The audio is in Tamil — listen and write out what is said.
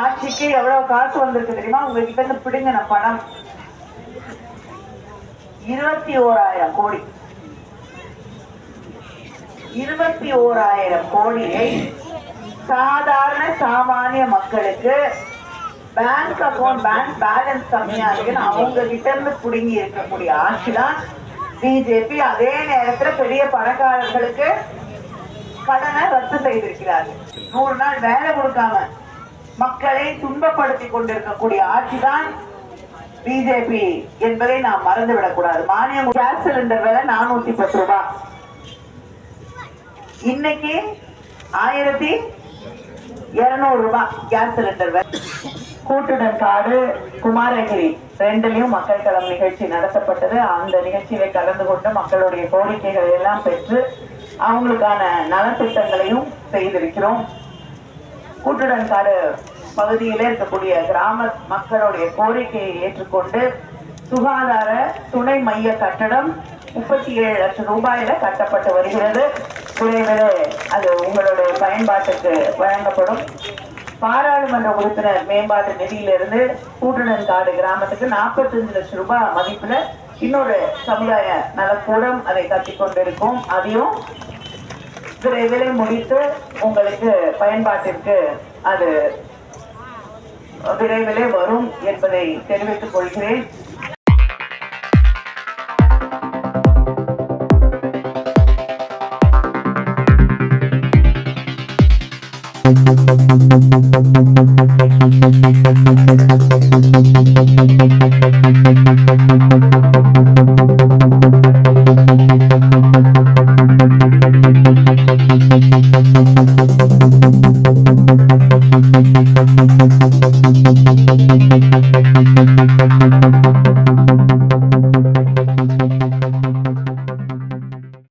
ஆட்சிக்கு எவ்வளவு காசு வந்திருக்கு தெரியுமா? உங்ககிட்ட இருந்து பிடுங்கின பணம் 21,000 கோடி. 21,000 கோடியை சாதாரண சாமானிய மக்களுக்கு பேங்க் அக்கௌண்ட், பேங்க் பேலன்ஸ் கம்மியா இருக்குன்னு அவங்க கிட்ட இருந்து புடுங்கி இருக்கக்கூடிய ஆட்சி தான் பிஜேபி. அதே நேரத்துல பெரிய பணக்காரர்களுக்கு கடனை ரத்து செய்திருக்கிறார்கள். 100 நாள் வேலை கொடுக்காம மக்களை துன்பப்படுத்தி கொண்டிருக்கக்கூடிய ஆட்சி தான் பிஜேபி என்பதை நாம் மறந்துவிடக் கூடாது. மானியம் கேஸ் சிலிண்டர் விலை 410 ரூபாய், இன்னைக்கு 1,200 ரூபாய் கேஸ் சிலிண்டர் விலை. கூட்டுடன் காடு, குமாரகிரி ரெண்டுலயும் மக்கள் களம் நிகழ்ச்சி நடத்தப்பட்டது. அந்த நிகழ்ச்சியில கலந்து கொண்டு மக்களுடைய கோரிக்கைகளை எல்லாம் பெற்று அவங்களுக்கான நலத்திட்டங்களையும் செய்திருக்கிறோம். கூட்டுடன் காடு பகுதியில இருக்கக்கூடிய கிராம மக்களுடைய கோரிக்கையை ஏற்றுக்கொண்டு சுகாதார துணை மைய கட்டடம் 37 லட்சம் ரூபாயில கட்டப்பட்டு வருகிறது. விரைவில் அது உங்களுடைய பயன்பாட்டுக்கு வழங்கப்படும். பாராளுமன்ற உறுப்பினர் மேம்பாட்டு நிதியிலிருந்து கூட்டுடன் காடு கிராமத்துக்கு 45 லட்சம் ரூபாய் மதிப்புல இன்னொரு சமுதாய நலக்கூடம் அதை கட்டிக் கொண்டிருக்கும். அதையும் விரைவில் முடித்து உங்களுக்கு பயன்பாட்டிற்கு அது விரைவிலே வரும் என்பதை தெரிவித்துக் கொள்கிறேன்.